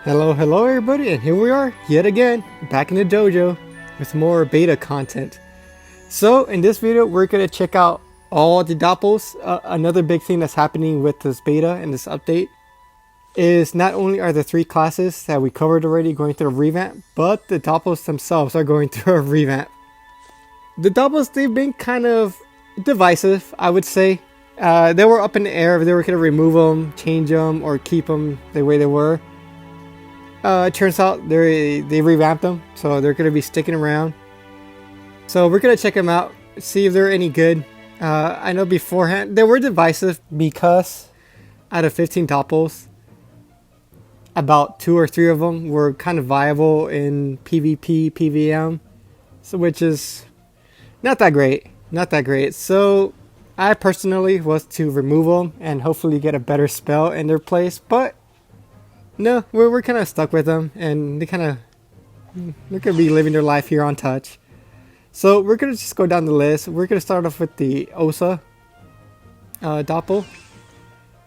Hello everybody, and here we are, yet again, back in the dojo, with more beta content. So, in this video, we're going to check out all the Dopples. Another big thing that's happening with this beta and this update is not only are the three classes that we covered already going through a revamp, but the Dopples themselves are going through a revamp. The Dopples, they've been kind of divisive, I would say. They were up in the air if they were going to remove them, change them, or keep them the way they were. It turns out they revamped them, so they're going to be sticking around. So we're going to check them out, see if they're any good. I know beforehand they were divisive because out of 15 Dopples, about 2 or 3 of them were kind of viable in PvP, PvM, so which is not that great. Not that great. So I personally was to remove them and hopefully get a better spell in their place, but no, we're kind of stuck with them, and they're going to be living their life here on Touch. So we're going to just go down the list. We're going to start off with the Osa Dopple.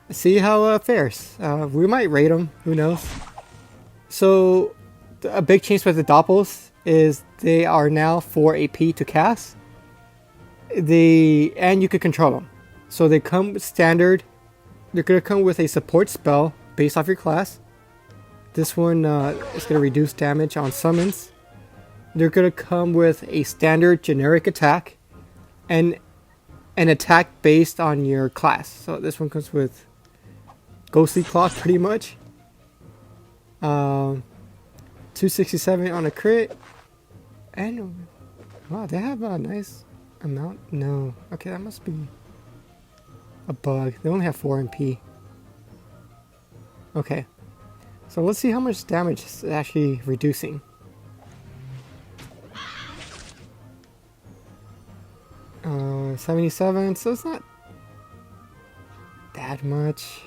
See how it fares. We might rate them, who knows. So a big change with the Dopples is they are now 4 AP to cast. And you can control them. So they come standard. They're going to come with a support spell based off your class. This one is going to reduce damage on summons. They're going to come with a standard generic attack and an attack based on your class. So this one comes with Ghostly Claw pretty much. 267 on a crit. And wow, they have a nice amount. No. Okay, that must be a bug. They only have 4 MP. Okay. So let's see how much damage it's actually reducing. Uh, 77, so it's not that much.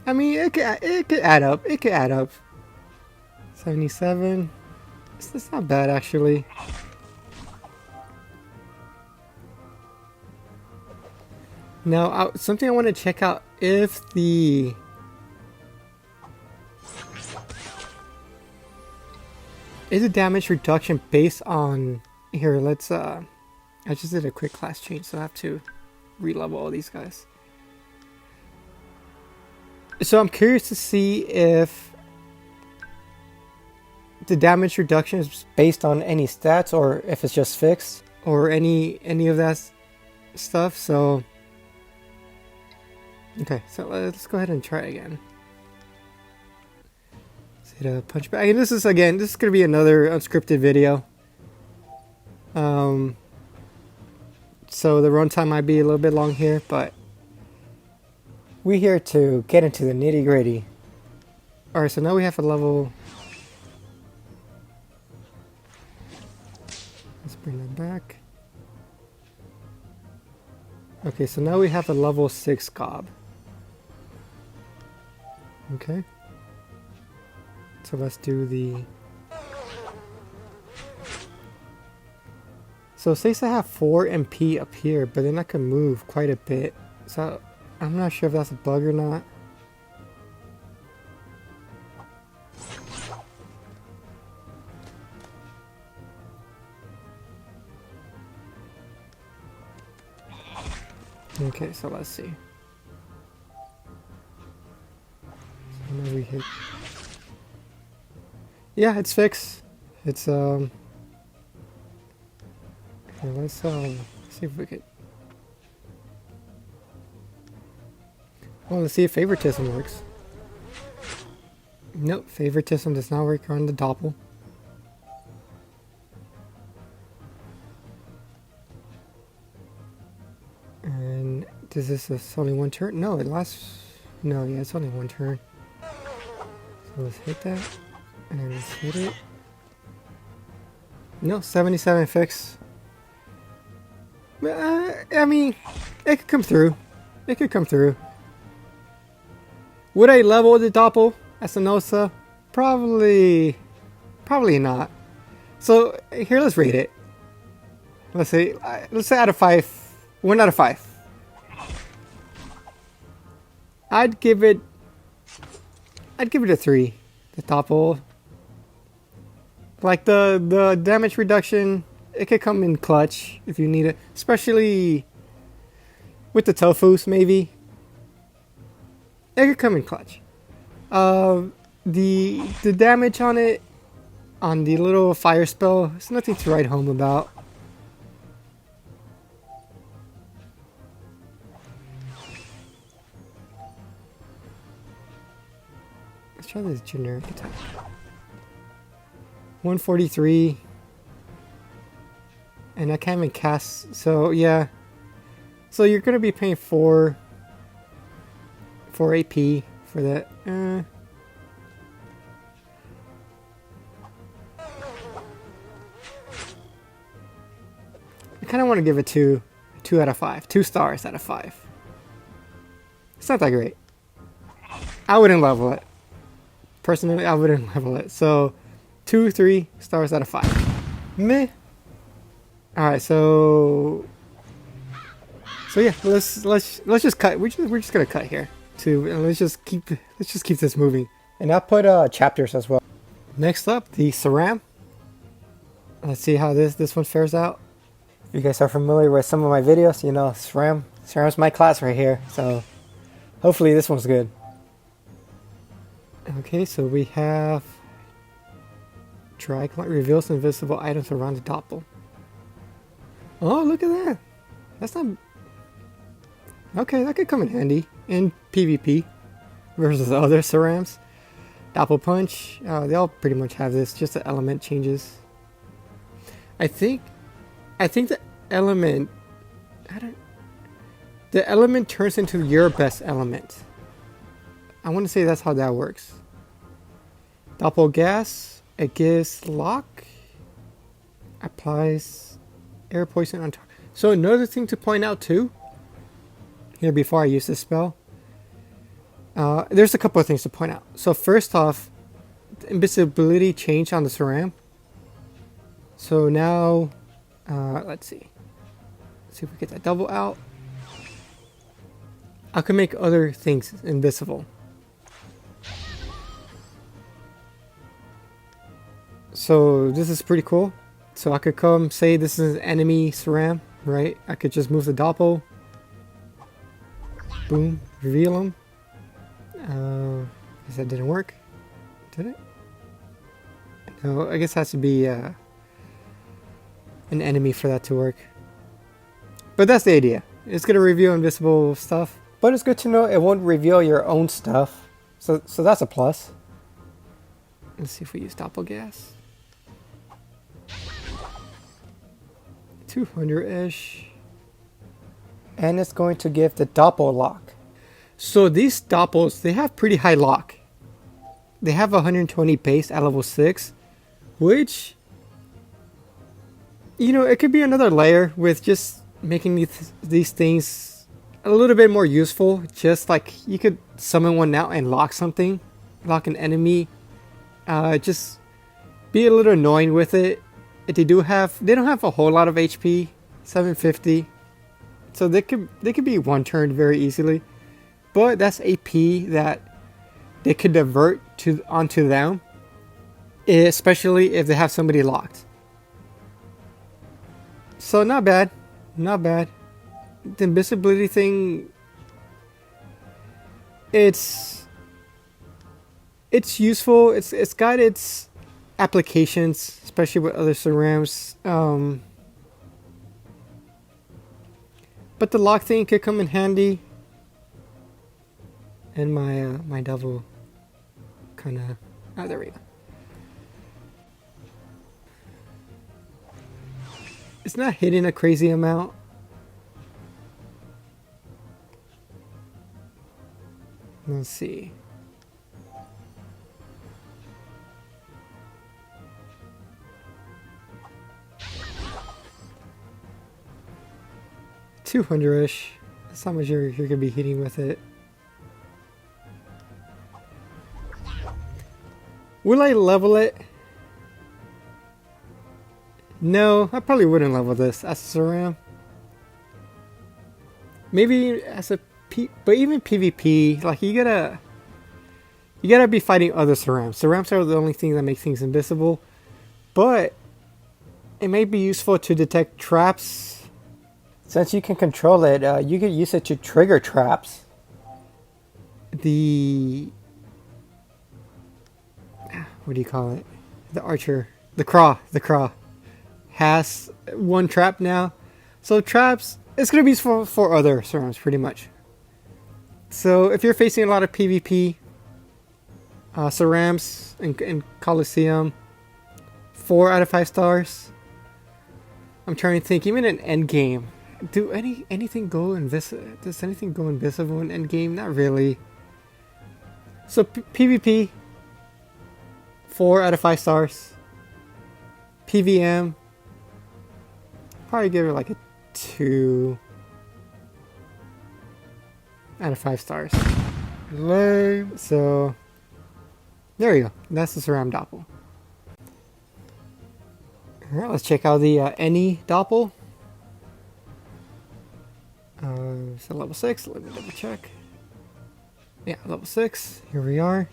I mean, it could add up. It could add up. 77. It's not bad actually. Now, something I want to check out if the damage reduction based on here. Let's I just did a quick class change, so I have to re-level all these guys. So I'm curious to see if the damage reduction is based on any stats or if it's just fixed or any of that stuff. So okay, so let's go ahead and try again. Let's hit a punch back. And this is going to be another unscripted video. So the runtime might be a little bit long here, but we're here to get into the nitty gritty. Alright, so now we have a level. Let's bring that back. Okay, so now we have a level 6 gob. Okay. So let's do the... So it says I have 4 MP up here, but then I can move quite a bit. So I'm not sure if that's a bug or not. Okay, so let's see. So now we hit. Yeah, it's fixed. It's okay, let's see if we could. Well, let's see if favoritism works. Nope, favoritism does not work on the Dopple. And does this is only 1 turn? No, it lasts. No, yeah, it's only 1 turn. So let's hit that, and then let's hit it. No, 77 fix. I mean, it could come through. It could come through. Would I level the Dopple as an Osa? Probably not. So here, let's rate it. Let's say out of 5. 1 out of 5. I'd give it a 3. The Dopple. Like the damage reduction, it could come in clutch if you need it, especially with the Dofus maybe. It could come in clutch. The damage on it, on the little fire spell, it's nothing to write home about. Let's try this generic attack. 143. And I can't even cast, so yeah. So you're gonna be paying 4 AP for that. I kind of want to give it 2 out of 5. 2 stars out of 5. It's not that great. I wouldn't level it. Personally, I wouldn't level it. So 2, 3 stars out of 5. Meh. Alright, so yeah, let's just cut. We're just gonna cut here too, and let's just keep this moving. And I'll put chapters as well. Next up, the Sram. Let's see how this one fares out. If you guys are familiar with some of my videos, you know Sram's my class right here. So hopefully this one's good. Okay, so we have Drag Light reveals invisible items around the Doppel. Oh, look at that. That's not... Okay, that could come in handy in PvP versus other Srams. Doppel Punch. They all pretty much have this. Just the element changes. I think the element... The element turns into your best element. I want to say that's how that works. Doppel Gas. It gives lock. Applies air poison on top. So another thing to point out too, here before I use this spell, there's a couple of things to point out. So first off, the invisibility changed on the Sram. So now, let's see if we get that double out. I can make other things invisible. So this is pretty cool. So I could come, say this is an enemy Sram, right? I could just move the Doppel. Boom, reveal him. Guess that didn't work. Did it? No, I guess it has to be an enemy for that to work. But that's the idea. It's going to reveal invisible stuff. But it's good to know it won't reveal your own stuff. So that's a plus. Let's see if we use Doppel Gas. 200-ish. And it's going to give the Doppel lock. So these Doppels, they have pretty high lock. They have 120 base at level 6. Which, you know, it could be another layer with just making these things a little bit more useful. Just like you could summon one out and lock something. Lock an enemy. Just be a little annoying with it. If they don't have a whole lot of HP, 750, so they could be one turn very easily, but that's AP that they could divert onto them, especially if they have somebody locked. So not bad, not bad. The invisibility thing, it's useful. It's got its applications, especially with other Srams. But the lock thing could come in handy. And my double kind of... Oh, there we go. It's not hitting a crazy amount. Let's see. $200-ish. That's how much you're gonna be hitting with it. Will I level it? No, I probably wouldn't level this as a Sram. Maybe as a but even PvP, like you gotta be fighting other Sarams. Sarams are the only thing that makes things invisible, but it may be useful to detect traps. Since you can control it, you can use it to trigger traps. The what do you call it? The archer, the craw has one trap now. So traps, it's gonna be useful for other Sarams pretty much. So if you're facing a lot of PvP, Sarams in Coliseum, 4 out of 5 stars. I'm trying to think, even in endgame, does anything go invisible in endgame? Not really. So PvP, 4 out of 5 stars. PVM, probably give it like a 2 out of 5 stars. Lame. So there you go. That's the Sram Dopple. Alright, let's check out the any Dopple. So level 6. Let me double check. Yeah, level 6. Here we are.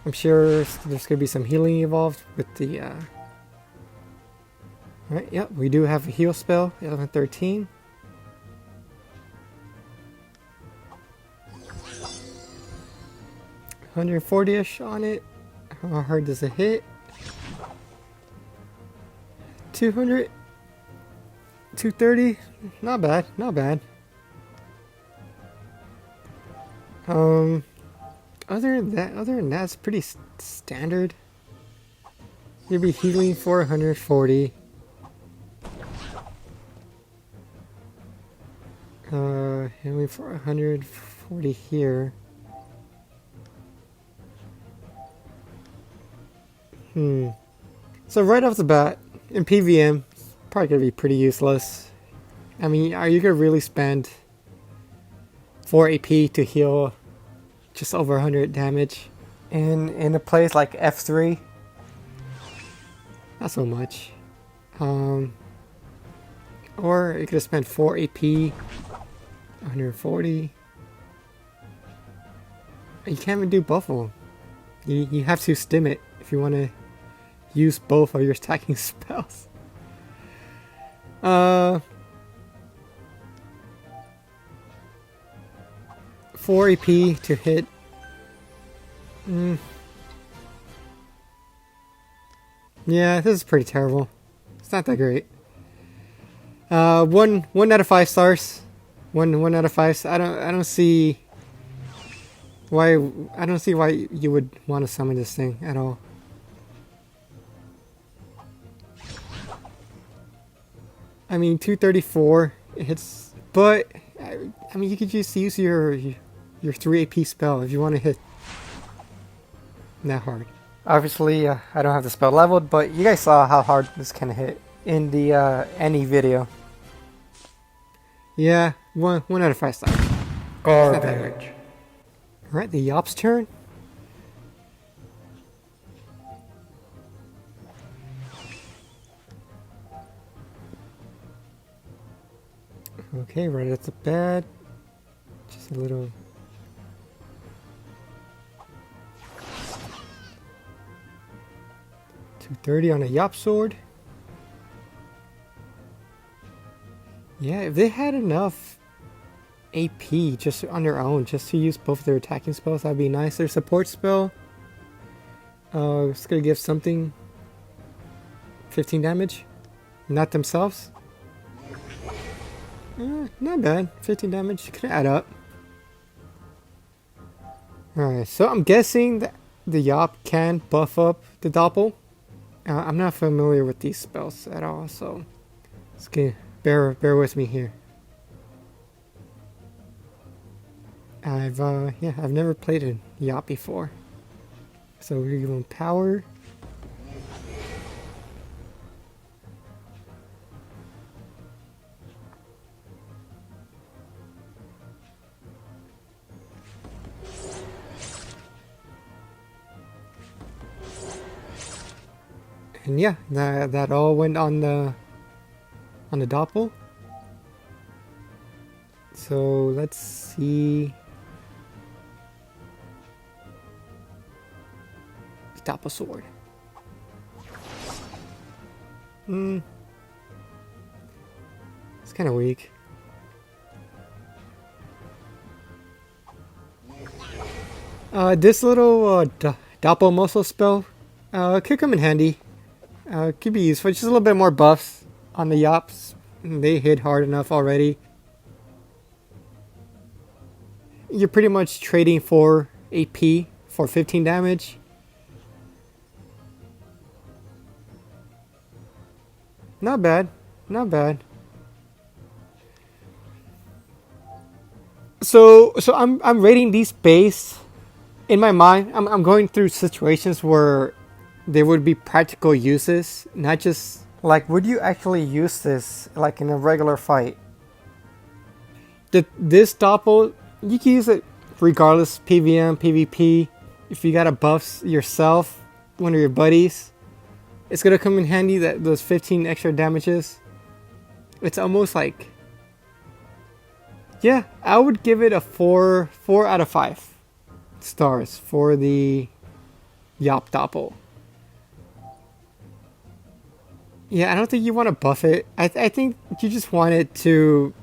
I'm sure there's going to be some healing involved with the... Alright, yep, we do have a heal spell. 11-13. $140-ish on it. How hard does it hit? 200, 230. Not bad, not bad. Other than that, it's pretty standard. You'll be healing for 140. Healing for 140 here. So right off the bat, in PVM, it's probably going to be pretty useless. I mean, are you going to really spend 4 AP to heal just over 100 damage? In a place like F3? Not so much. Or you could have spent 4 AP, 140. You can't even do both of them. You have to stim it if you want to use both of your stacking spells. 4 AP to hit. Yeah, this is pretty terrible. It's not that great. 1 out of 5 stars. 1 out of 5. I don't see why you would want to summon this thing at all. I mean, 234 it hits, but I mean you could just use your 3 AP spell if you want to hit that hard. Obviously, I don't have the spell leveled, but you guys saw how hard this can hit in the any video. Yeah, 1 out of 5 stars. Garbage. Alright, the Yop's turn. Okay, right at the bat. Just a little... $230 on a Yop sword. Yeah, if they had enough AP just on their own, just to use both their attacking spells, that'd be nice. Their support spell, it's gonna give something 15 damage. Not themselves. Not bad. 15 damage. Could add up. Alright, so I'm guessing that the Yop can buff up the Doppel. I'm not familiar with these spells at all, so it's okay. Bear with me here. I've never played a Yop before. So we're going power. And yeah, that all went on the Doppel. So let's see. Dopple sword. It's kind of weak. This little Doppel muscle spell could come in handy. Could be useful. Just a little bit more buffs on the Yops. They hit hard enough already. You're pretty much trading for AP for 15 damage. Not bad. Not bad. So I'm rating these base. In my mind, I'm going through situations where there would be practical uses, not just like, would you actually use this like in a regular fight? This Doppel, you can use it regardless, PVM, PvP. If you gotta buff yourself, one of your buddies, it's gonna come in handy, that those 15 extra damages. It's almost like, yeah, I would give it a 4 out of 5 stars for the Yop Doppel. Yeah, I don't think you want to buff it. I think you just want it to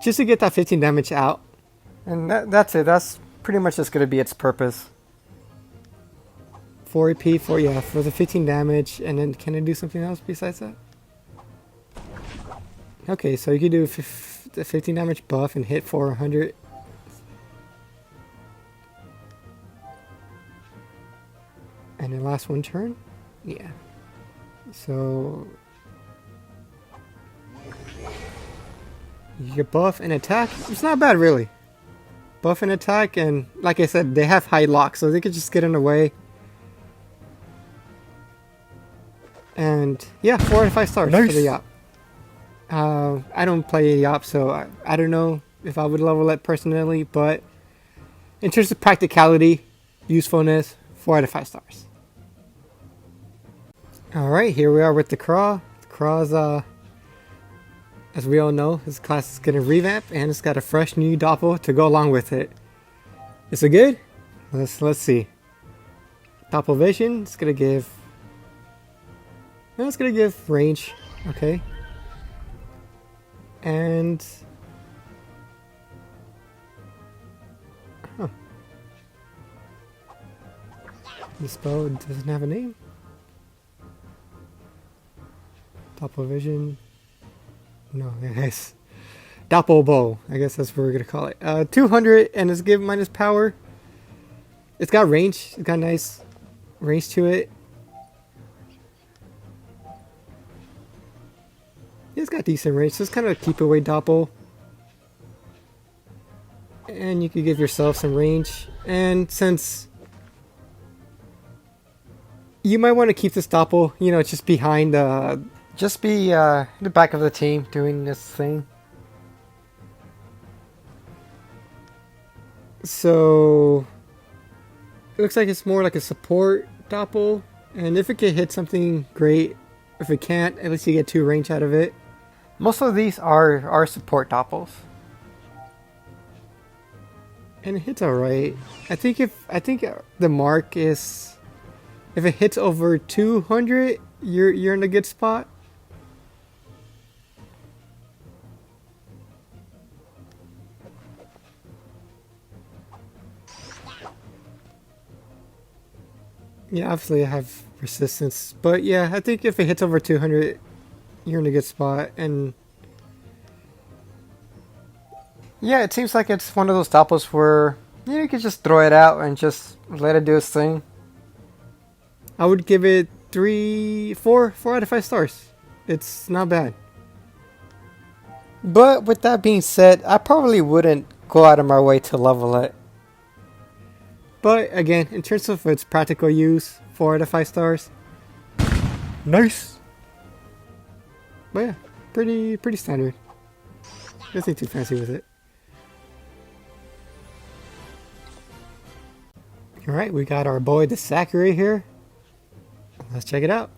get that 15 damage out. And that's it. That's pretty much just going to be its purpose. 4 AP for the 15 damage. And then can it do something else besides that? Okay, so you can do the 15 damage buff and hit for 100. And then last one turn? Yeah. So you get buff and attack. It's not bad, really. Buff and attack, and like I said, they have high lock, so they could just get in the way. And yeah, 4 out of 5 stars for the Yop. I don't play Yop, so I don't know if I would level it personally, but in terms of practicality, usefulness, 4 out of 5 stars. Alright, here we are with the Craw. The Craw's, as we all know, this class is getting revamp, and it's got a fresh new Doppel to go along with it. Is it good? Let's see. Doppel Vision, it's gonna give range, okay. And this spell doesn't have a name. Doppel Vision. No, it's Doppel Bow. I guess that's what we're gonna call it. 200, and it's give minus power. It's got range. It's got nice range to it. It's got decent range, so it's kind of keep away Doppel. And you could give yourself some range. And since you might want to keep this Doppel, you know, just behind just be in the back of the team doing this thing. So it looks like it's more like a support Doppel, and if it can hit something, great. If it can't, at least you get 2 range out of it. Most of these are support Doppels, and it hits alright. I think the mark is, if it hits over 200, you're in a good spot. Yeah, obviously I have resistance, but yeah, I think if it hits over 200, you're in a good spot. And yeah, it seems like it's one of those Doppels where you can just throw it out and just let it do its thing. I would give it 4 out of 5 stars. It's not bad. But with that being said, I probably wouldn't go out of my way to level it. But again, in terms of its practical use, 4 out of 5 stars. Nice. But yeah, pretty standard. Nothing too fancy with it. Alright, we got our boy the Sacrier here. Let's check it out.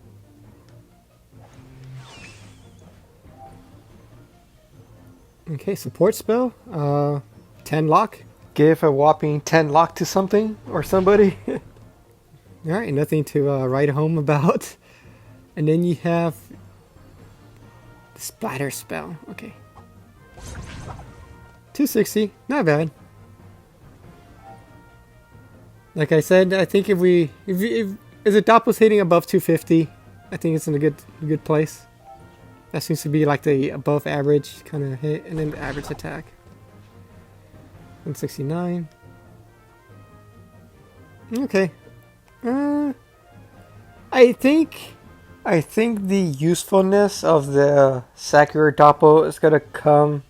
Okay, support spell. 10 lock. Give a whopping 10 lock to something or somebody. Alright, nothing to write home about. And then you have the splatter spell. Okay. 260, not bad. Like I said, I think if the Dopples hitting above 250, I think it's in a good place. That seems to be like the above average kind of hit, and then the average attack. 169. Okay. I think the usefulness of the Sacrier Doppel is gonna come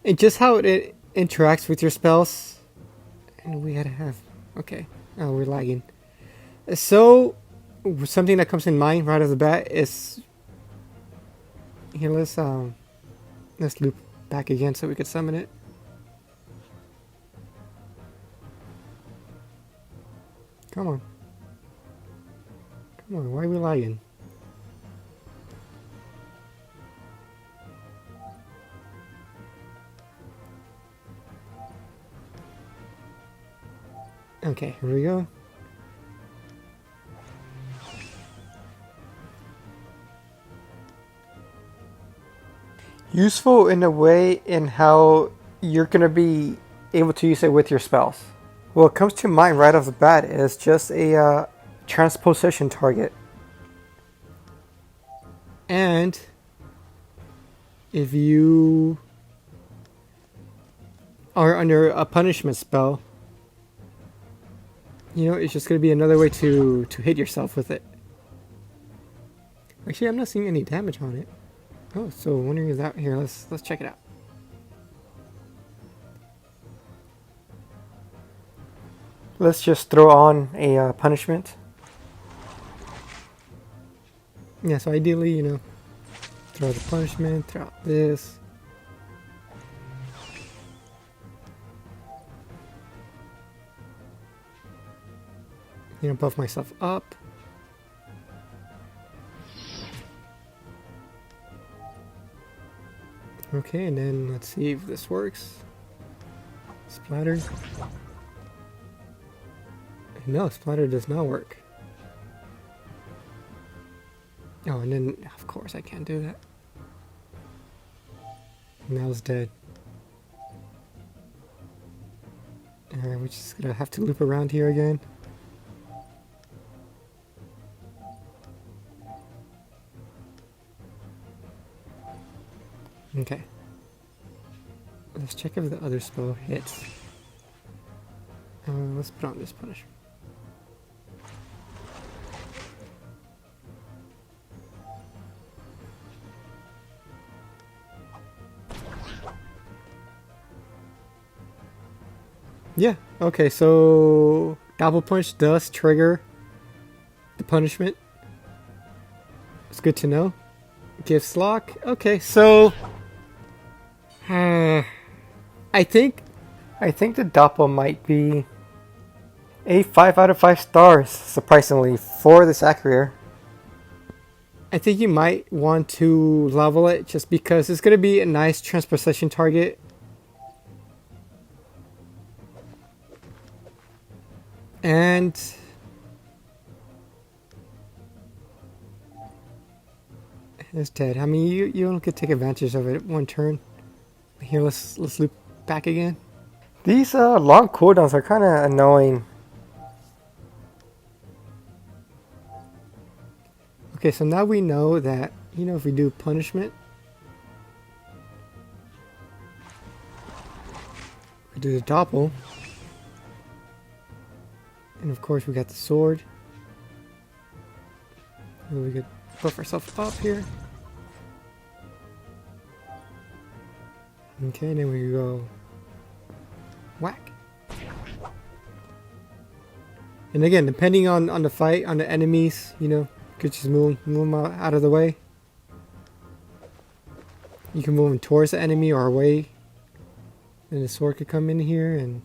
in just how it interacts with your spells. And we gotta have, okay. Oh, we're lagging. So something that comes in mind right off the bat is here. Let's loop back again so we could summon it. Come on. Come on, why are we lagging? Okay, here we go. Useful in a way in how you're going to be able to use it with your spells. What comes to mind right off the bat is just a transposition target. And if you are under a punishment spell, you know, it's just going to be another way to hit yourself with it. Actually, I'm not seeing any damage on it. Oh, so wondering is that here? Let's check it out. Let's just throw on a punishment. Yeah, so ideally, you know, throw the punishment, throw out this. You know, buff myself up. Okay, and then let's see if this works. Splatter. No, splatter does not work. Oh, and then, of course, I can't do that. Now it's dead. Alright, we're just gonna have to loop around here again. Okay. Let's check if the other spell hits. Let's put on this punishment. Yeah, okay, so Double Punch does trigger the punishment. It's good to know. Gives lock. Okay, so I think the Doppel might be a 5 out of 5 stars, surprisingly, for the Sacrier. I think you might want to level it just because it's going to be a nice transposition target. And it's dead. I mean, you don't get to take advantage of it one turn. Here, let's loop back again. These long cooldowns are kind of annoying. Okay, so now we know that, you know, if we do punishment, we do the Doppel, and of course we got the sword. And we could buff ourselves up here. Okay, and then we go whack. And again, depending on the fight, on the enemies, you know, you could just move them out of the way. You can move them towards the enemy or away. And the sword could come in here and...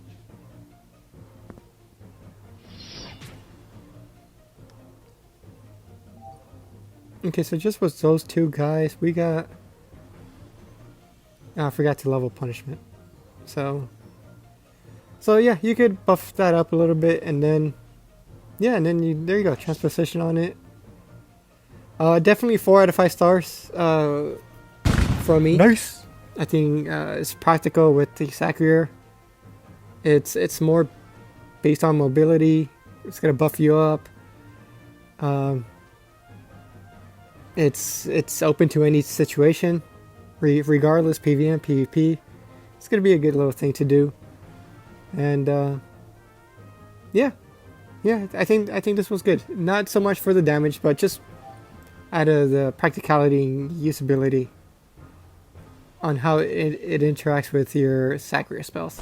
Okay, so just with those two guys, we got I forgot to level punishment. So yeah, you could buff that up a little bit, and then yeah, and then there you go, transposition on it. Definitely 4 out of 5 stars from me. Nice. I think it's practical with the Sacrier. It's more based on mobility. It's gonna buff you up. It's open to any situation, regardless PvM, PvP. It's gonna be a good little thing to do. And yeah, I think this was good. Not so much for the damage, but just out of the practicality and usability on how it interacts with your Sacrier spells.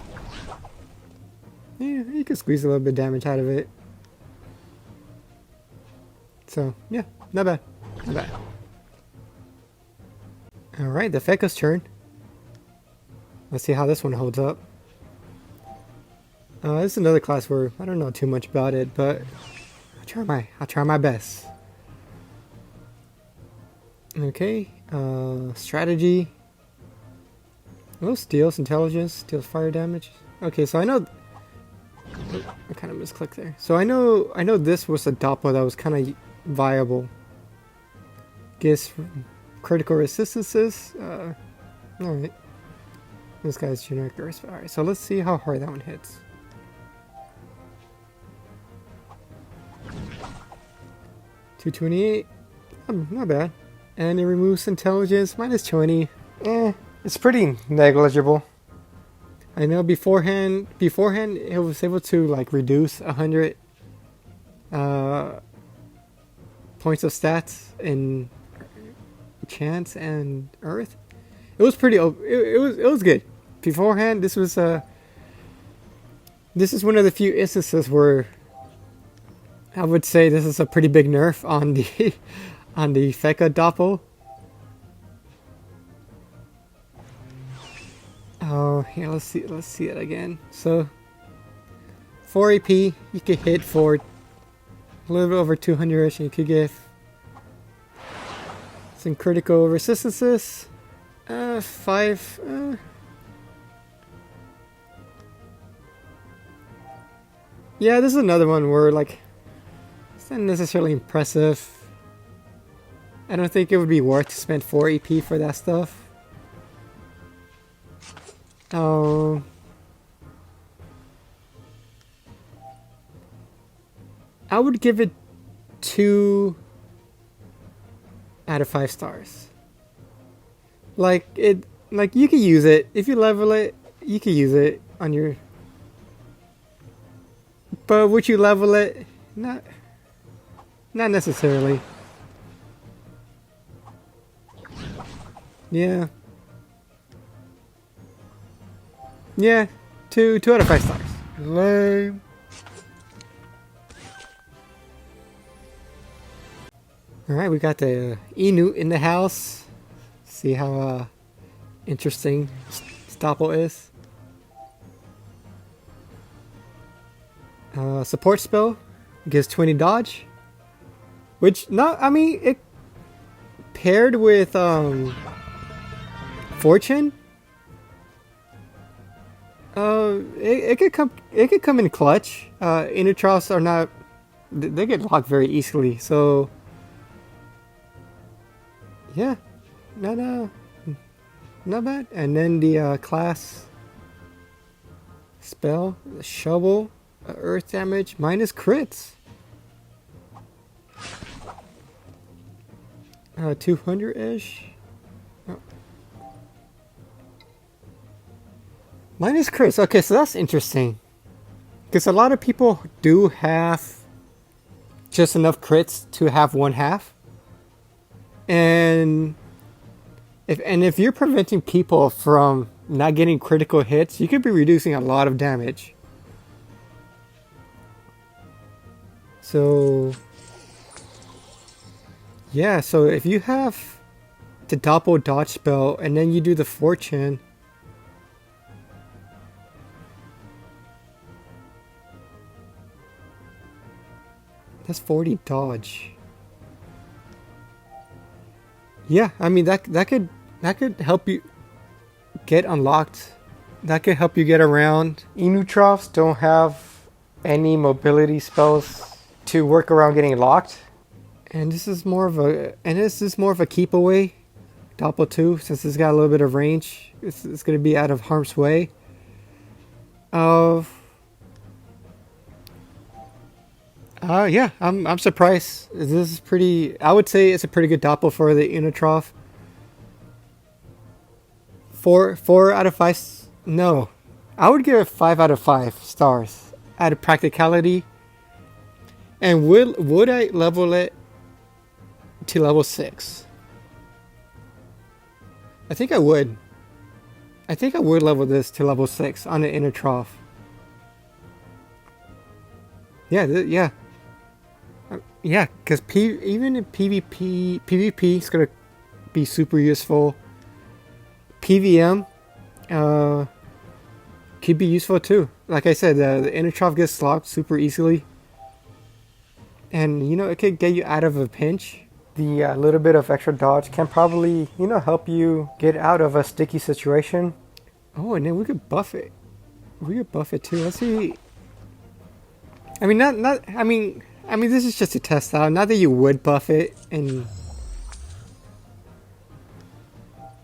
Yeah, you can squeeze a little bit of damage out of it. So yeah, not bad, not bad. All right, the Feca's turn. Let's see how this one holds up. This is another class where I don't know too much about it, but I'll try my best. Okay, strategy. Oh, steals intelligence, steals fire damage. Okay, so I know. I kind of misclicked there. So I know this was a Doppel that was kind of viable. Gives critical resistances. All right. This guy's generic burst. All right, so let's see how hard that one hits. $228. Not bad. And it removes intelligence -20. It's pretty negligible. I know beforehand it was able to like reduce 100 points of stats in chance and earth. It was pretty. It was good. Beforehand, this is one of the few instances where I would say this is a pretty big nerf on the on the Feca Doppel. Oh, here, let's see it again. So 4 AP, you could hit for a little bit over 200ish, and you could get some critical resistances. 5. Yeah, this is another one where like it's not necessarily impressive. I don't think it would be worth to spend 4 AP for that stuff. Oh. I would give it 2 out of 5 stars. Like you could use it if you level it. You could use it on your. But would you level it? Not necessarily. Yeah. Yeah, 2 out of 5 stars. Lame. Alright, we got the Inu in the house. See how interesting Doppel is. Support spell gives 20 dodge. Which, it paired with Fortune. It could come in clutch. Inutros are not. They get locked very easily. So yeah, not bad. And then the class spell, the shovel, earth damage minus crits. 200-ish. Minus crits. Okay, so that's interesting. Because a lot of people do have just enough crits to have 1/2. And if you're preventing people from not getting critical hits, you could be reducing a lot of damage. So yeah, so if you have the Doppel dodge spell and then you do the Fortune, that's 40 dodge. Yeah, I mean that could help you get unlocked. That could help you get around. Enutrophs don't have any mobility spells to work around getting locked. And this is more of a keep away. Doppel 2, since it's got a little bit of range, it's going to be out of harm's way. Yeah, I'm surprised. This is pretty. I would say it's a pretty good Doppel for the Unitroph. 4 out of 5. No, I would give it 5 out of 5 stars out of practicality. And would I level it to level 6? I think I would. I think I would level this to level 6 on the inner trough. Yeah, yeah, because even in PvP is gonna be super useful. PVM could be useful too. Like I said, the inner trough gets locked super easily, and you know it could get you out of a pinch. The little bit of extra dodge can probably, you know, help you get out of a sticky situation. Oh, and then we could buff it. We could buff it too. Let's see. I mean, I mean, this is just a test out. Not that you would buff it in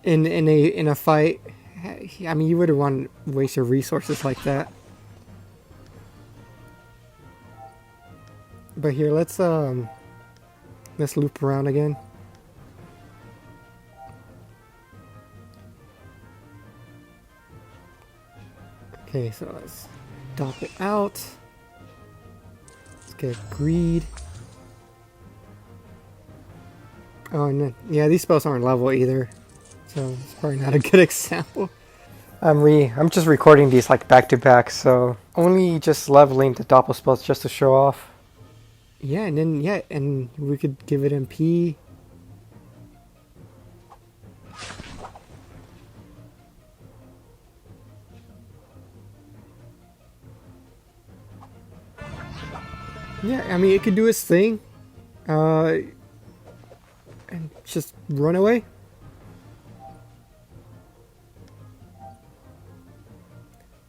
a fight. I mean, you wouldn't want to waste your resources like that. But here, let's loop around again. Okay, so let's Doppel out. Let's get Greed. Oh, and then, yeah, these spells aren't level either, so it's probably not a good example. I'm just recording these like back to back, so only just leveling the Doppel spells just to show off. Yeah, and then and we could give it MP. Yeah, I mean it could do its thing, and just run away.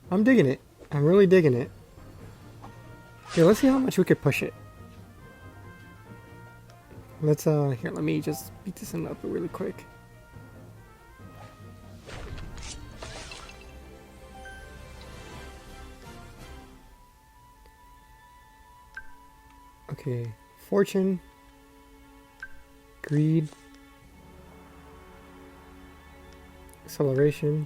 I'm digging it. I'm really digging it. Here, let's see how much we could push it. Let's here, let me just beat this one up really quick. Okay, Fortune, Greed, Acceleration.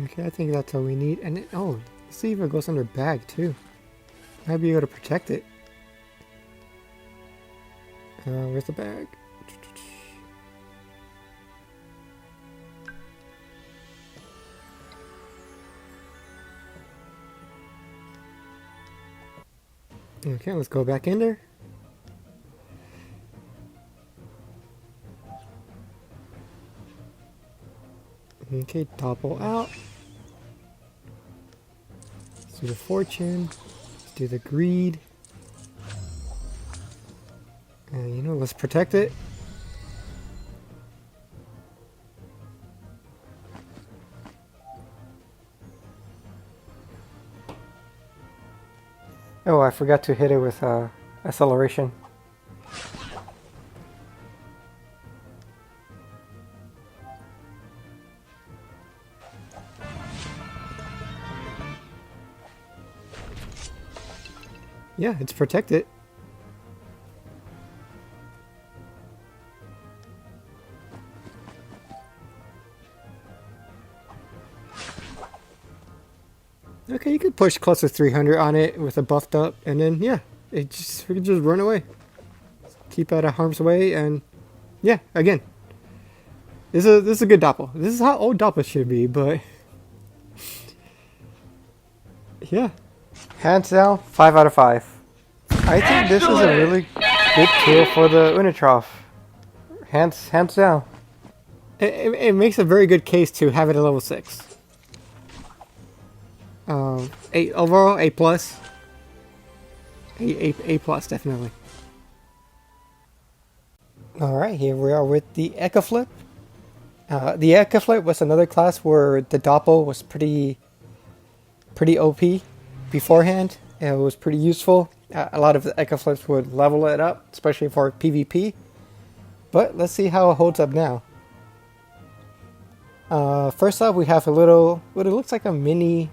Okay, I think that's all we need. And it, oh, let's see if it goes under bag too. Might be able to protect it. Where's the bag? Okay, let's go back in there. Okay, Doppel out. Let's do the Fortune. Let's do the Greed. And you know, let's protect it. Oh, I forgot to hit it with acceleration. Yeah, it's protected. Okay, you could push close to 300 on it with a buffed up, and then yeah, we can just run away, keep out of harm's way, and yeah, again, this is a good Doppel. This is how old Doppel should be, but yeah, hands down, 5 out of 5. I think this is a really good tool for the Unitroph. Hands down. It makes a very good case to have it at level 6. 8 overall, A plus. A plus, definitely. Alright, here we are with the Echo Flip. The Echo Flip was another class where the Doppel was pretty OP beforehand. It was pretty useful. A lot of the Echo Flips would level it up, especially for PvP. But let's see how it holds up now. First up, we have a little, what it looks like a mini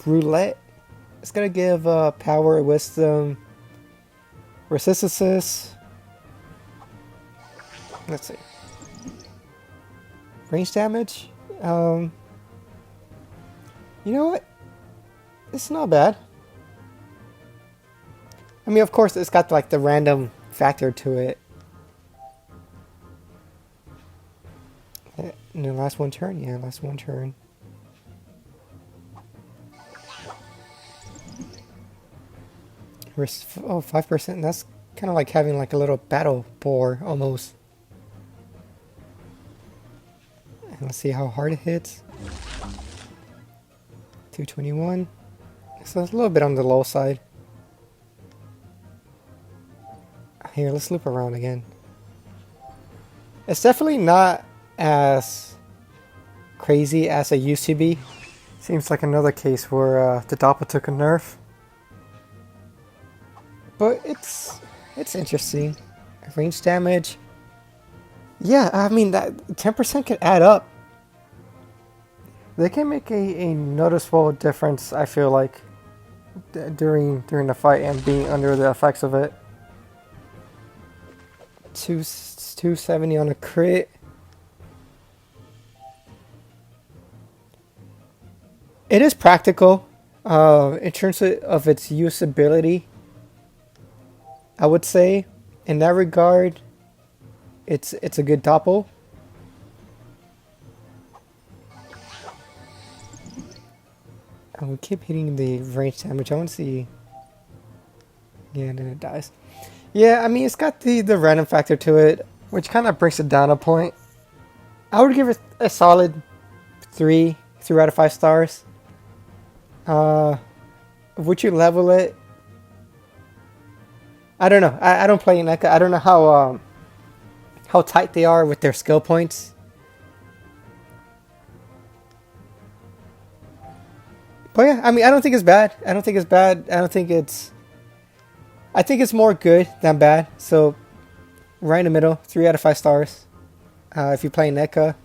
roulette. It's gonna give power, wisdom, resist. Let's see. Range damage. You know what? It's not bad. I mean, of course, it's got like the random factor to it. And the last one turn? Yeah, last one turn. Oh, 5%. That's kind of like having like a little battle boar almost. And let's see how hard it hits. 221. So it's a little bit on the low side. Here, let's loop around again. It's definitely not as crazy as it used to be. Seems like another case where the Doppel took a nerf. But it's interesting. Range damage. Yeah, I mean that 10% could add up. They can make a noticeable difference, I feel like, during the fight and being under the effects of it. 270 on a crit. It is practical in terms of its usability. I would say, in that regard, it's a good Doppel. And we keep hitting the range damage. I want to see. Yeah, and then it dies. Yeah, I mean, it's got the random factor to it, which kind of brings it down a point. I would give it a solid 3 out of 5 stars. Would you level it? I don't know. I don't play NECA. I don't know how tight they are with their skill points. But yeah, I mean, I don't think it's bad. I think it's more good than bad. So right in the middle, 3 out of 5 stars. If you play NECA,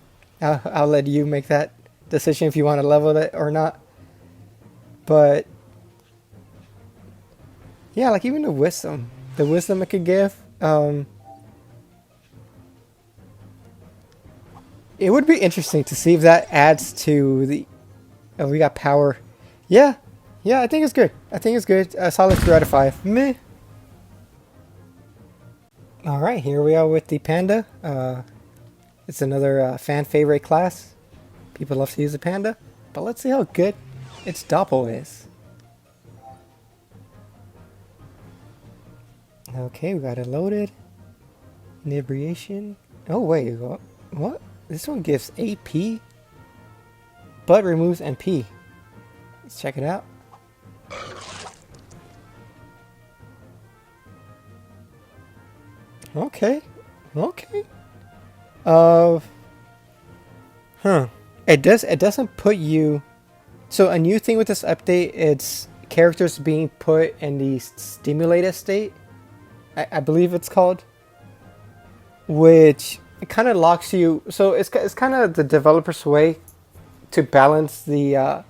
I'll let you make that decision if you want to level it or not. But yeah, like even the wisdom it could give. It would be interesting to see if that adds to the. Oh, we got power. Yeah, I think it's good. A solid 3 out of 5. Meh. All right, here we are with the Panda. It's another fan favorite class. People love to use the Panda, but let's see how good its Doppel is. Okay, we got it loaded. Inebriation. Oh wait, what? This one gives AP, but removes MP. Let's check it out. Okay. It doesn't put you. So a new thing with this update, it's characters being put in the stimulated state. I believe it's called, which kind of locks you. So it's kind of the developer's way to balance the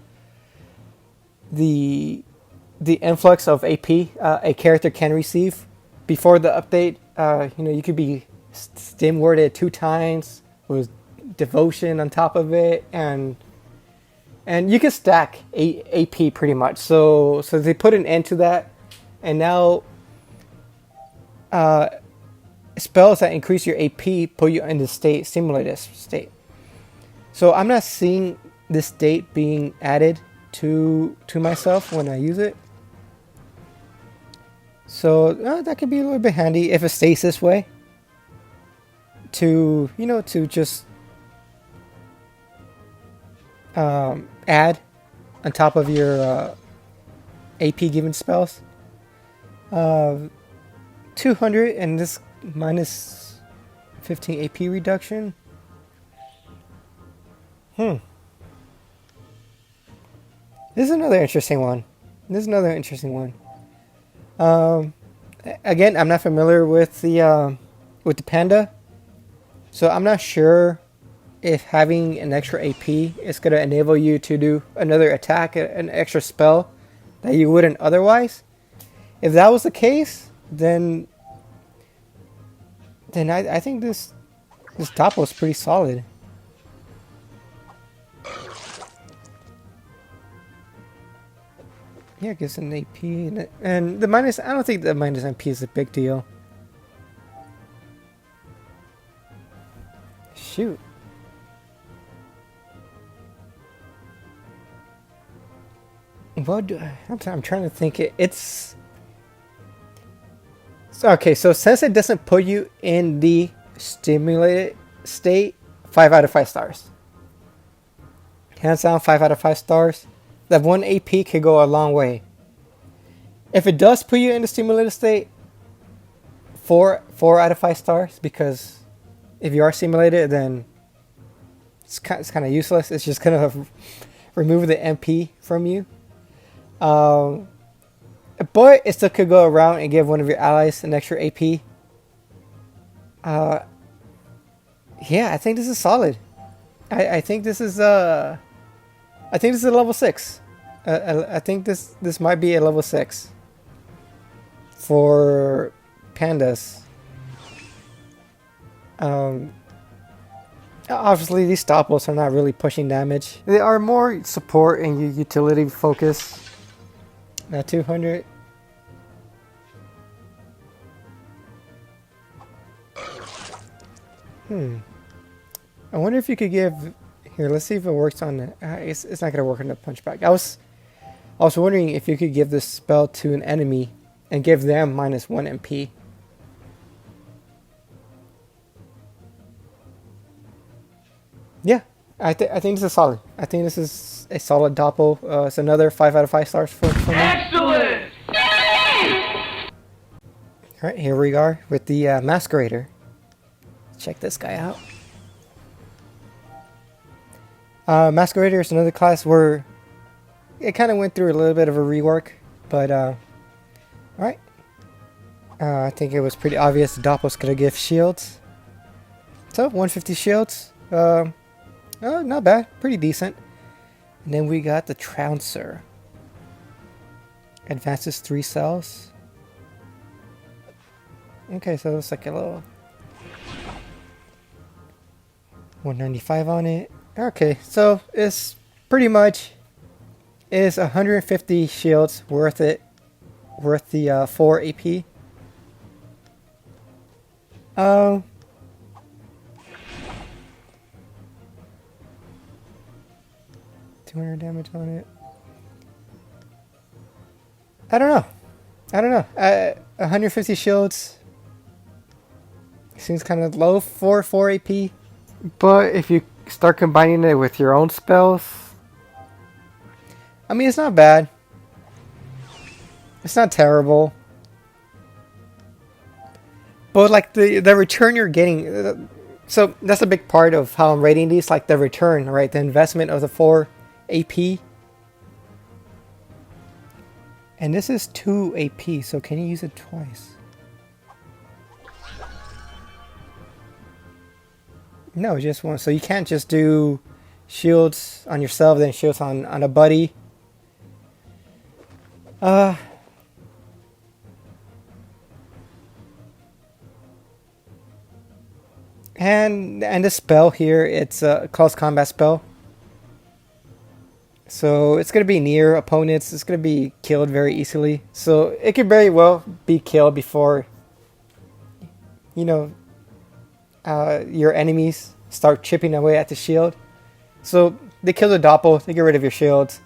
influx of AP a character can receive. Before the update, you could be stim worded 2 times with devotion on top of it, and you can stack AP pretty much. So they put an end to that, and now spells that increase your AP put you in the stimulated state. So I'm not seeing this state being added to myself when I use it. So that could be a little bit handy if it stays this way. To just add on top of your AP given spells. 200 and this minus 15 AP reduction. Hmm. This is another interesting one. Um, Again, I'm not familiar with the panda, so I'm not sure if having an extra AP is going to enable you to do another attack, an extra spell that you wouldn't otherwise. If that was the case, then I think this Doppel is pretty solid. Yeah, it gives an AP and the minus. I don't think the minus MP is a big deal. Shoot. What do I'm trying to think. It's okay. So since it doesn't put you in the stimulated state, 5 out of 5 stars. Hands down, 5 out of 5 stars. That 1 AP could go a long way. If it does put you in the stimulated state, 4 out of 5 stars, because if you are stimulated, then it's kind of useless. It's just gonna remove the MP from you. But it still could go around and give one of your allies an extra AP. Yeah, I think this is solid. I think this is a level 6. I think this might be a level 6 for pandas. Obviously, these Dopples are not really pushing damage. They are more support and utility focus. Now 200. I wonder if you could give. Here, let's see if it works on the. It's not gonna work on the punchback. I was wondering if you could give this spell to an enemy and give them -1 MP. Yeah, I think this is solid. I think this is a solid Doppel. It's another 5 out of 5 stars for me. Excellent! Alright, here we are with the Masquerader. Check this guy out. Masquerader is another class where it kind of went through a little bit of a rework, but alright. I think it was pretty obvious the Dopples could have given shields. So 150 shields. Not bad, pretty decent. And then we got the Trouncer. Advances 3 cells. Okay, so it's like a little 195 on it. Okay, so it's pretty much is 150 shields worth the 4 AP. 200 damage on it. I don't know. 150 shields seems kind of low for 4 AP. But if you start combining it with your own spells, I mean, it's not bad. It's not terrible. But like the return you're getting, so that's a big part of how I'm rating these, like the return, right? The investment of the 4 AP. And this is 2 AP, so can you use it twice? No, just one. So you can't just do shields on yourself, then shields on a buddy. And this spell here, it's a close combat spell. So it's going to be near opponents. It's going to be killed very easily. So it could very well be killed before, you know, your enemies start chipping away at the shield. So they kill the Doppel. They get rid of your shields.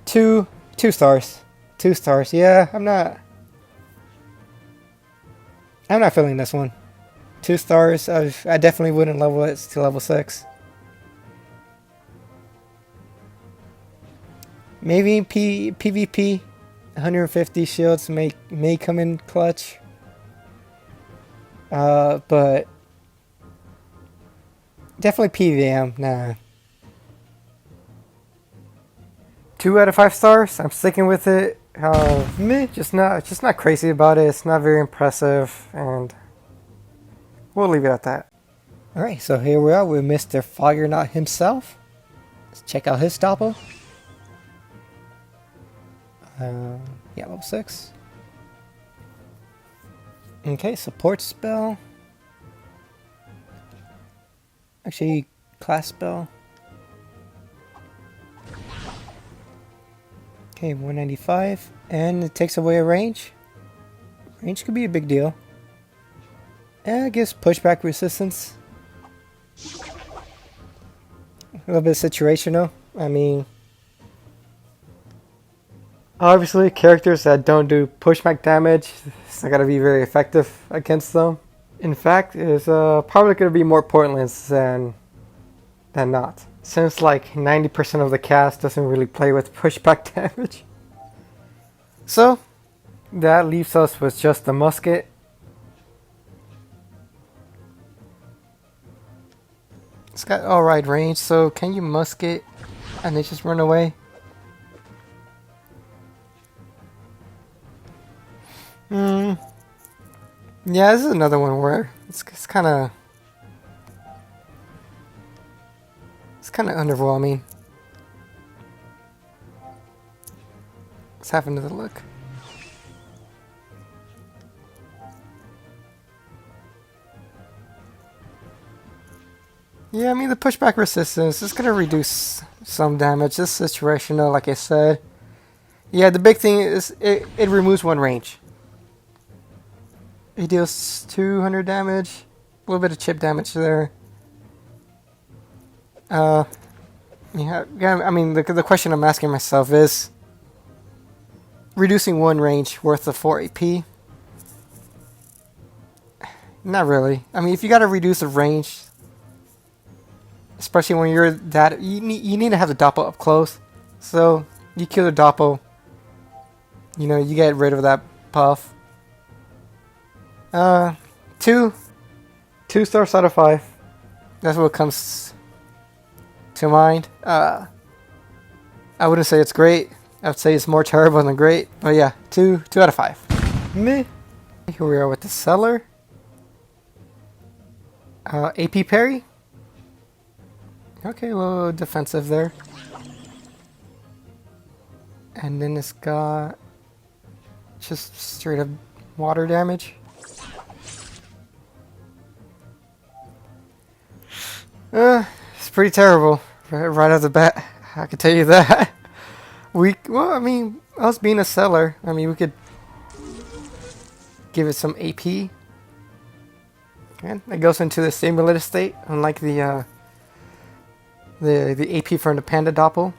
2 stars. 2 stars. Yeah, I'm not feeling this one. 2 stars. I definitely wouldn't level it to level 6. Maybe PvP, 150 shields may come in clutch. But Definitely PVM, nah. 2 out of 5 stars. I'm sticking with it. Meh, just not crazy about it. It's not very impressive, and we'll leave it at that. All right, so here we are with Mr. Foggernaut himself. Let's check out his Doppel. Yeah, level 6. Okay, support spell. Actually, class spell. Okay, 195, and it takes away a range. Range could be a big deal. And it gives pushback resistance. A little bit situational. I mean, obviously, characters that don't do pushback damage, it's not gonna be very effective against them. In fact, it's probably gonna be more pointless than not, since like 90% of the cast doesn't really play with pushback damage. So that leaves us with just the musket. It's got alright range, so can you musket and they just run away? Yeah, this is another one where it's kind of underwhelming. Let's have another look. Yeah, I mean, the pushback resistance is going to reduce some damage. This situational, like I said. Yeah, the big thing is it removes one range. It deals 200 damage. A little bit of chip damage there. Yeah, I mean, the question I'm asking myself is, reducing one range worth of 4 AP? Not really. I mean, if you got to reduce a range, especially when you're that, you need to have the Doppel up close. So you kill the Doppel, you know, you get rid of that buff. 2 stars out of 5. That's what comes to mind. I wouldn't say it's great. I would say it's more terrible than great. But yeah, 2 out of 5. Meh. Here we are with the Xelor. AP parry. Okay, a little defensive there. And then it's got just straight up water damage. It's pretty terrible right off the bat. I can tell you that. Well, I mean, us being a Xelor, I mean, we could give it some AP. And it goes into the stimulated state, unlike the AP from the Panda Doppel.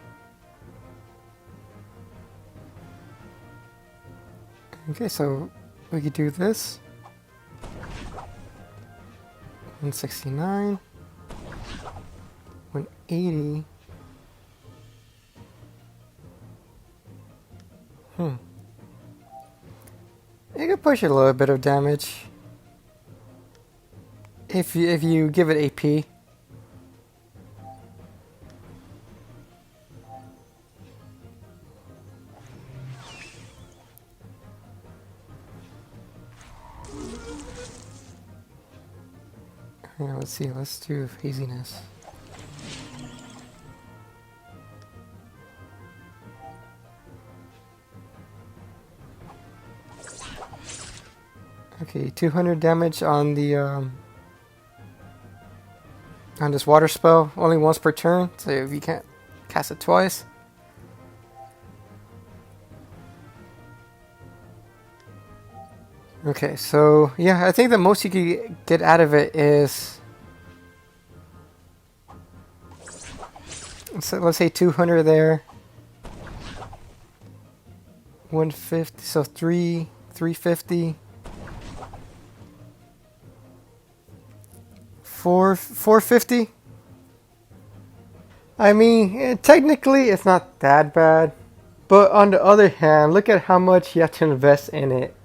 Okay, so we could do this. 169. 180. You could push a little bit of damage if you give it AP. Yeah, let's see. Let's do haziness. Okay, 200 damage on the on this water spell, only once per turn, so you can't cast it twice. Okay, so yeah, I think the most you could get out of it is, let's say 200 there, 150, so 350. 450. I mean, technically it's not that bad, but on the other hand, look at how much you have to invest in it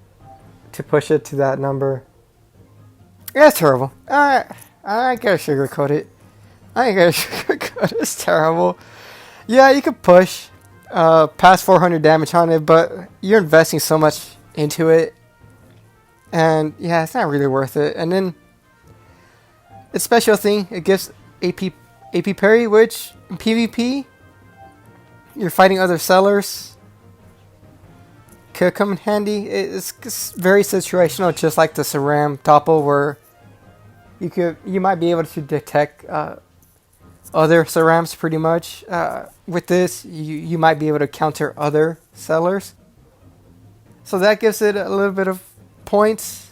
to push it to that number. Yeah, it's terrible. I gotta sugarcoat it. I ain't gonna sugarcoat it. It's terrible. Yeah, you could push past 400 damage on it, but you're investing so much into it. And yeah, it's not really worth it. And then its special thing, it gives AP parry, which in PvP, you're fighting other sellers, could come in handy. It's very situational, just like the Sram Doppel, where you might be able to detect other Sarams pretty much. With this, you might be able to counter other sellers. So that gives it a little bit of points,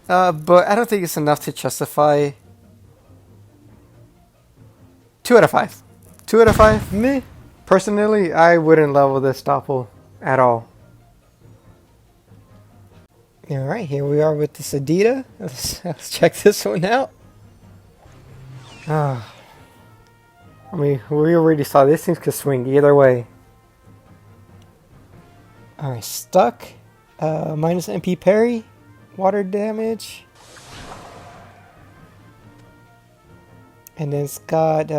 but I don't think it's enough to justify 2 out of 5. 2 out of 5. Me, personally, I wouldn't level this Doppel at all. Alright, here we are with the Sadida. Let's check this one out. I mean, we already saw this thing could swing either way. Alright, stuck. Minus MP parry. Water damage. And then it's got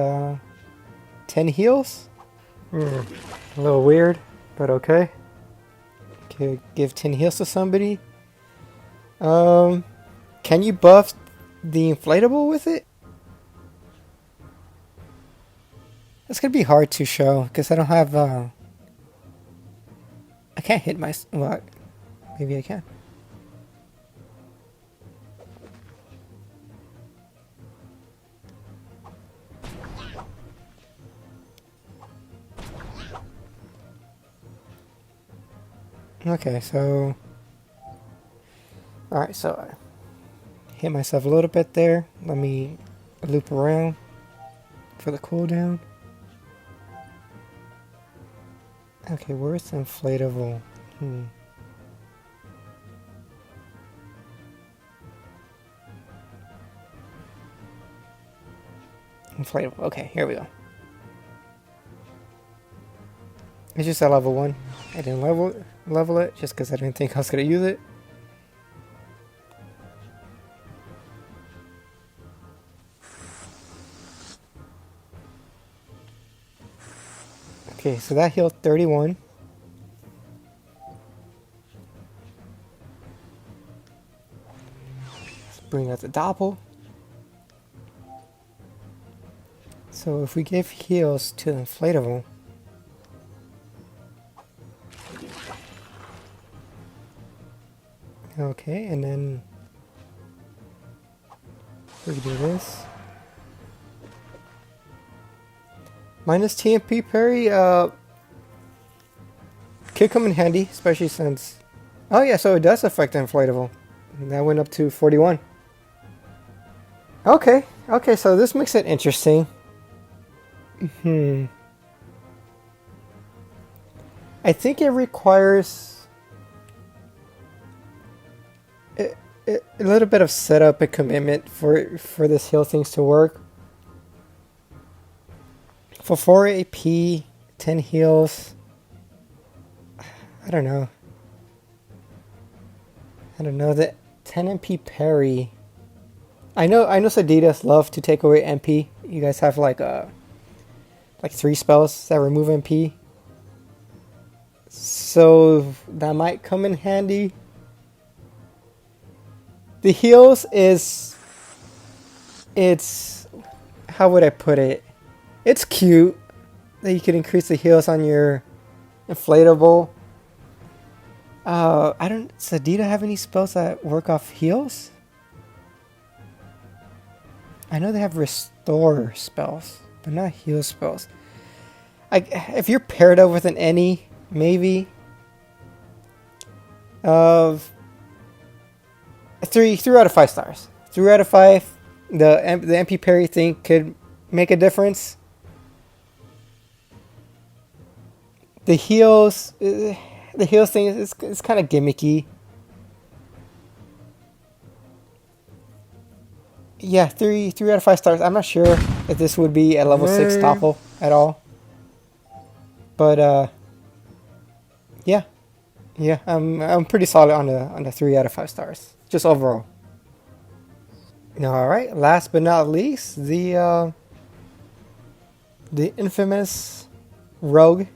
10 heals. A little weird, but okay. Okay, give 10 heals to somebody. Can you buff the inflatable with it? It's gonna be hard to show because I don't have I can't hit my, well, maybe I can. Okay, so alright, so I hit myself a little bit there. Let me loop around for the cooldown. Okay, where's the inflatable? Inflatable. Okay, here we go. It's just at level 1. I didn't level it just because I didn't think I was gonna use it. Okay, so that healed 31. Let's bring out the Doppel. So if we give heals to the inflatable, okay, and then we can do this. Minus TMP parry could come in handy, especially since... Oh yeah, so it does affect the inflatable. And that went up to 41. Okay, okay, so this makes it interesting. I think it requires a little bit of setup and commitment for this heal things to work. For 4 AP, 10 heals, I don't know. That 10 MP parry. I know Sadidas love to take away MP. You guys have like 3 spells that remove MP. So that might come in handy. The heals it's how would I put it? It's cute that you can increase the heals on your inflatable. Sadida have any spells that work off heals? I know they have restore spells, but not heal spells. If you're paired up with an any, maybe. 3 out of 5 stars. 3 out of 5. The MP parry thing could make a difference. The heals thing is kind of gimmicky. Yeah, 3 out of 5 stars. I'm not sure if this would be a level 6 Doppel at all. But yeah, I'm pretty solid on the 3 out of 5 stars, just overall. All right, last but not least, the The infamous Rogue.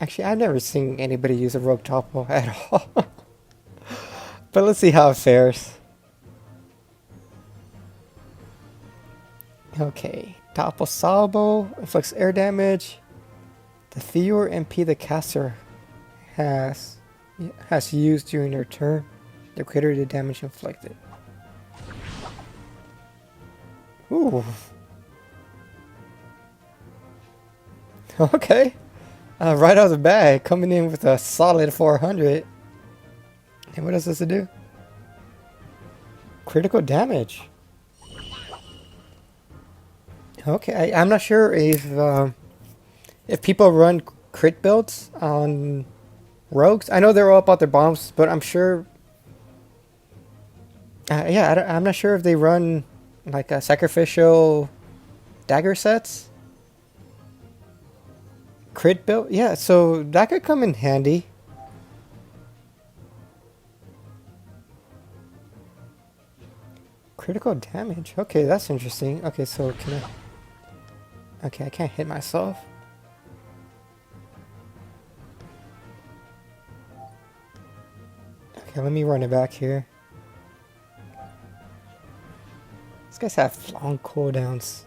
Actually, I've never seen anybody use a Rogue Dopple at all. But let's see how it fares. Okay, Doppel Salvo, inflicts air damage. The fewer MP the caster has used during their turn, the greater the damage inflicted. Ooh. Okay. Right out of the bag, coming in with a solid 400. And what does this do? Critical damage. Okay, I'm not sure if people run crit builds on rogues. I know they're all about their bombs, but I'm sure. Yeah, I'm not sure if they run like a sacrificial dagger sets. Crit build? Yeah, so that could come in handy. Critical damage. Okay, that's interesting. Okay, so can I... Okay, I can't hit myself. Okay, let me run it back here. These guys have long cooldowns.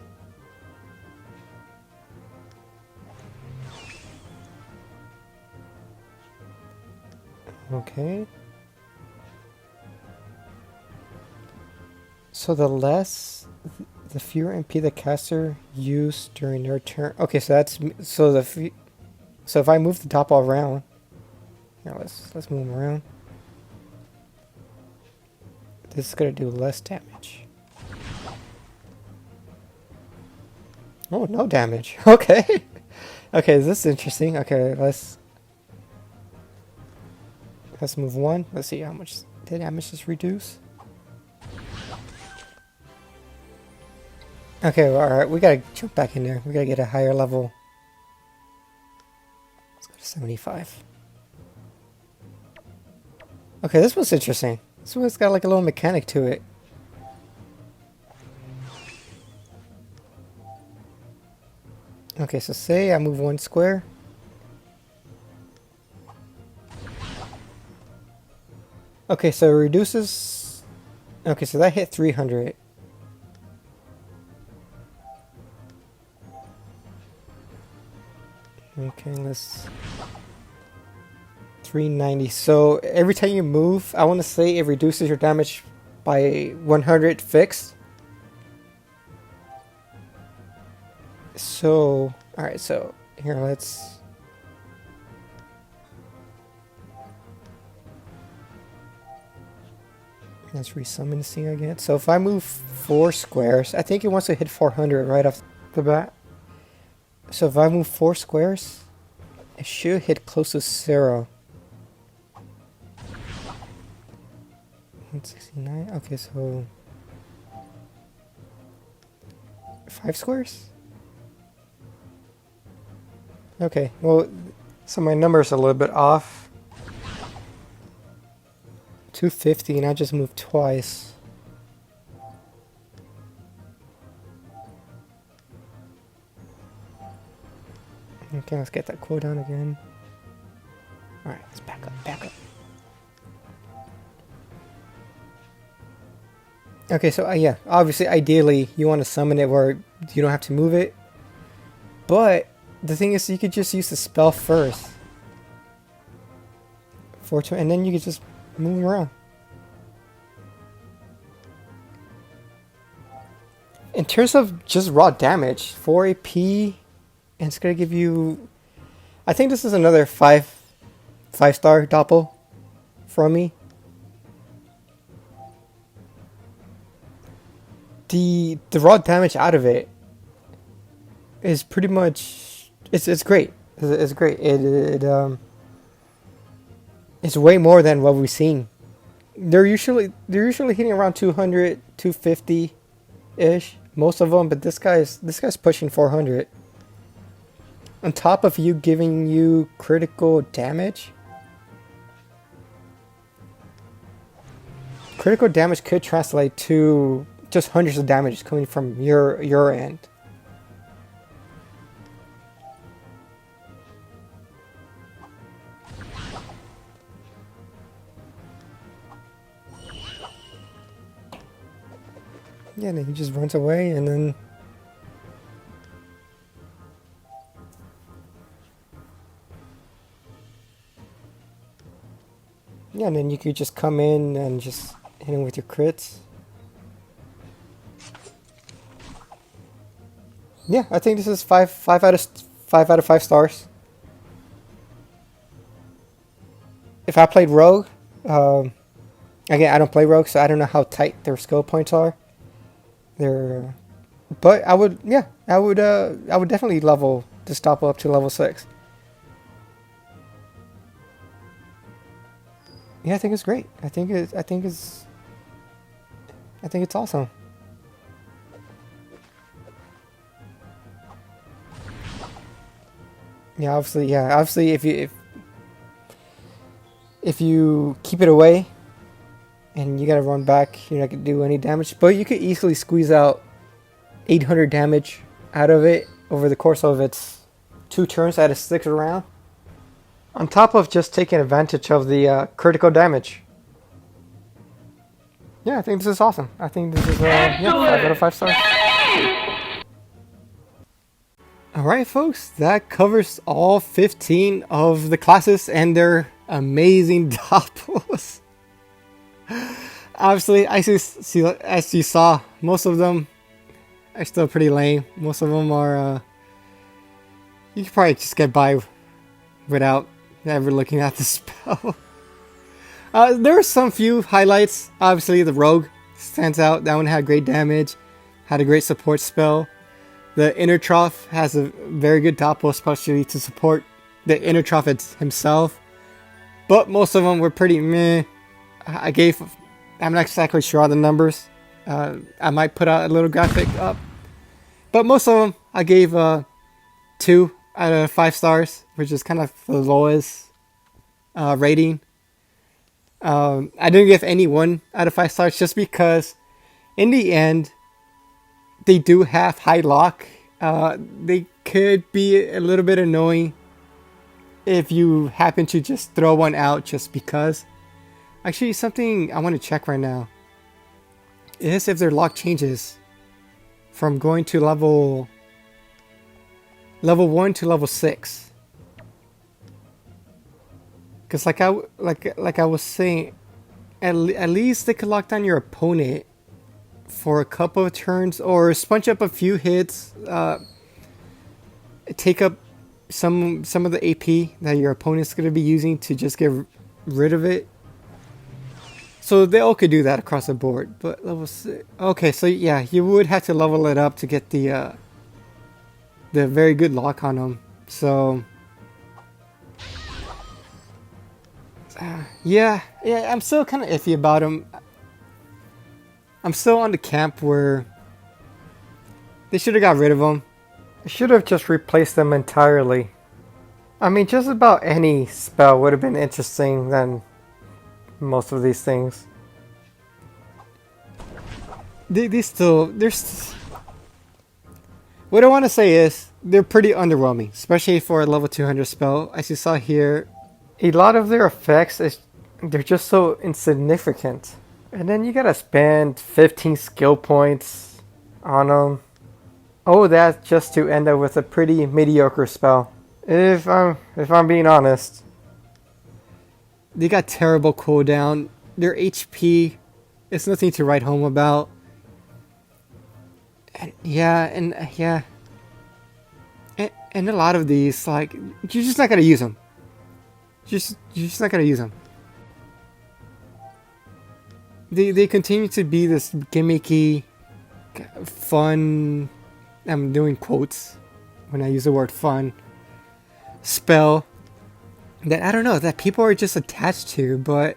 Okay. So the fewer MP the caster used during their turn. Okay, so that's so if I move the top all around. Now let's move them around. This is gonna do less damage. Oh, no damage. Okay. Okay, this is interesting. Okay, let's move one. Let's see how much the damage is reduced. Okay, well, alright, we gotta jump back in there. We gotta get a higher level. Let's go to 75. Okay, this one's interesting. This one's got like a little mechanic to it. Okay, so say I move one square. Okay, so it reduces... Okay, so that hit 300. Okay, let's... 390. So every time you move, I want to say it reduces your damage by 100 fixed. So, alright, so here let's... Let's resummon this thing again. So if I move 4 squares, I think it wants to hit 400 right off the bat. So if I move 4 squares, it should hit close to 0. 169. Okay, so 5 squares? Okay, well, so my number's a little bit off. 250 and I just moved twice. Okay, let's get that cooldown again. Alright, let's back up. Okay, so yeah, obviously, ideally, you want to summon it where you don't have to move it. But the thing is, you could just use the spell first. And then you could just move around. In terms of just raw damage, 4 AP, and it's gonna give you... I think this is another 5-star Doppel from me. The raw damage out of it is pretty much... It's great. It's great. It's way more than what we've seen. They're usually hitting around 200, 250 ish, most of them, but this guy's pushing 400. On top of you giving you critical damage. Critical damage could translate to just hundreds of damage coming from your end. Yeah, and then he just runs away, and then yeah, and then you could just come in and just hit him with your crits. Yeah, I think this is five out of 5 stars. If I played Rogue, again, I don't play Rogue, so I don't know how tight their skill points are. But I would definitely level this Dopple up to level 6. Yeah, I think it's great. I think it's awesome. Yeah, obviously, if you keep it away and you gotta run back, you're not gonna do any damage. But you could easily squeeze out 800 damage out of it over the course of its 2 turns that it sticks around. On top of just taking advantage of the critical damage. Yeah, I think this is awesome. I think this is 5 out of 5 stars. Alright folks, that covers all 15 of the classes and their amazing Dopples. Obviously, as you saw, most of them are still pretty lame. Most of them are, you can probably just get by without ever looking at the spell. There are some few highlights. Obviously, the Rogue stands out. That one had great damage, had a great support spell. The Inner Trough has a very good Dopple, especially to support the Inner Trough himself. But most of them were pretty meh. I'm not exactly sure on the numbers. I might put out a little graphic up. But most of them I gave 2 out of 5 stars, which is kind of the lowest rating. I didn't give any 1 out of 5 stars just because in the end, they do have high lock. They could be a little bit annoying if you happen to just throw one out just because. Actually, something I want to check right now is if their lock changes from going to level 1 to level 6. Because like I was saying, at least they could lock down your opponent for a couple of turns, or sponge up a few hits, take up some of the AP that your opponent's going to be using to just get rid of it. So they all could do that across the board. But level 6, okay, so yeah, you would have to level it up to get the very good lock on them. So yeah, I'm still kind of iffy about them. I'm still on the camp where they should have got rid of them. They should have just replaced them entirely. I mean, just about any spell would have been interesting than most of these things. What I want to say is, they're pretty underwhelming, especially for a level 200 spell. As you saw here, a lot of their effects, they're just so insignificant. And then you gotta spend 15 skill points on them. Oh, that's just to end up with a pretty mediocre spell. If I'm being honest. They got terrible cooldown. Their HP is nothing to write home about. And and a lot of these, like, you're just not gonna use them. You're just not gonna use them. They continue to be this gimmicky, fun, I'm doing quotes when I use the word fun, spell that, I don't know, that people are just attached to, but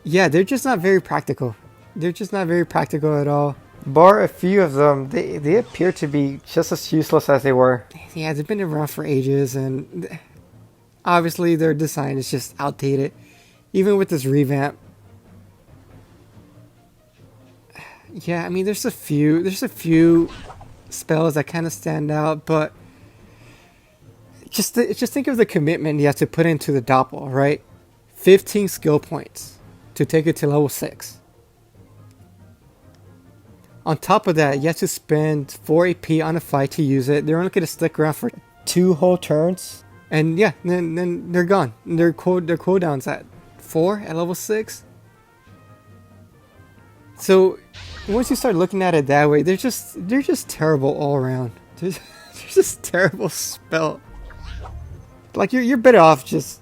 yeah, they're just not very practical. They're just not very practical at all. Bar a few of them, they appear to be just as useless as they were. Yeah, they've been around for ages, and obviously their design is just outdated. Even with this revamp. Yeah, I mean, there's a few spells that kind of stand out, but just think of the commitment you have to put into the Dopple, right? 15 skill points to take it to level 6. On top of that, you have to spend 4 AP on a fight to use it. They're only going to stick around for 2 whole turns. And yeah, then they're gone. Their cooldown's at 4 at level 6. So once you start looking at it that way, they're just terrible all around. They're just terrible spell. Like you're better off just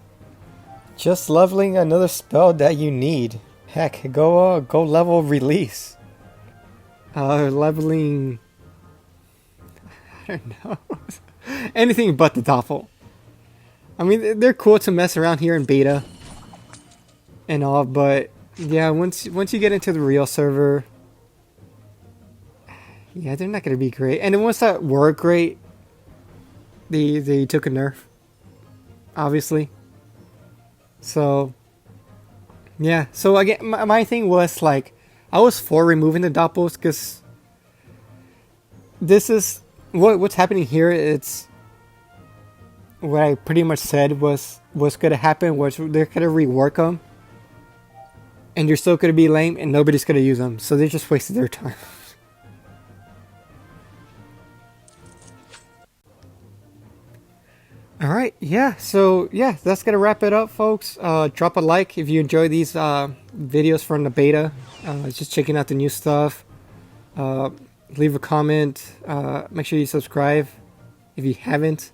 leveling another spell that you need. Heck, go level release. Leveling, I don't know. Anything but the Doppel. I mean, they're cool to mess around here in beta and all, but yeah, once you get into the real server, yeah, they're not gonna be great. And the ones that were great, they took a nerf, obviously. So yeah, so again, my thing was like, I was for removing the Dopples because this is what's happening here. It's what I pretty much said was going to happen. Was they're going to rework them, and you're still going to be lame, and nobody's going to use them. So they just wasted their time. Alright, yeah, so yeah, that's gonna wrap it up, folks. Drop a like if you enjoy these videos from the beta. Just checking out the new stuff. Leave a comment. Make sure you subscribe if you haven't.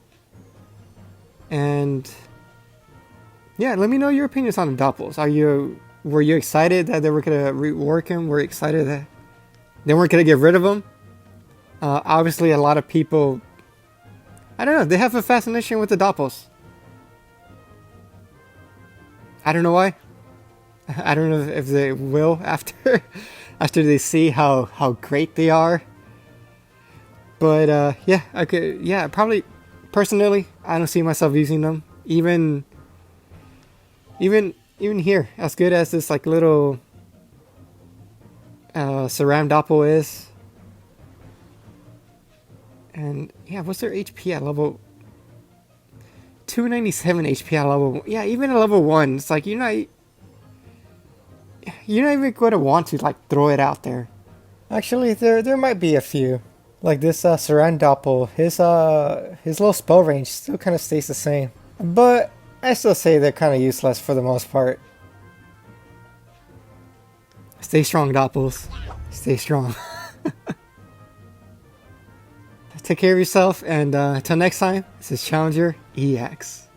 And yeah, let me know your opinions on the Dopples. Were you excited that they were gonna rework him? Were you excited that they weren't gonna get rid of him? Obviously, a lot of people, I don't know, they have a fascination with the Dopples. I don't know why. I don't know if they will after they see how great they are. But yeah, probably personally, I don't see myself using them. Even here, as good as this like little Sram Doppel is. And yeah, what's their HP at level 297 HP at level? Yeah, even at level 1, it's like you're not even going to want to like throw it out there. Actually, there might be a few. Like this Sram Doppel, his little spell range still kind of stays the same. But I still say they're kind of useless for the most part. Stay strong, Dopples. Stay strong. Take care of yourself, and until next time, this is Challenger EX.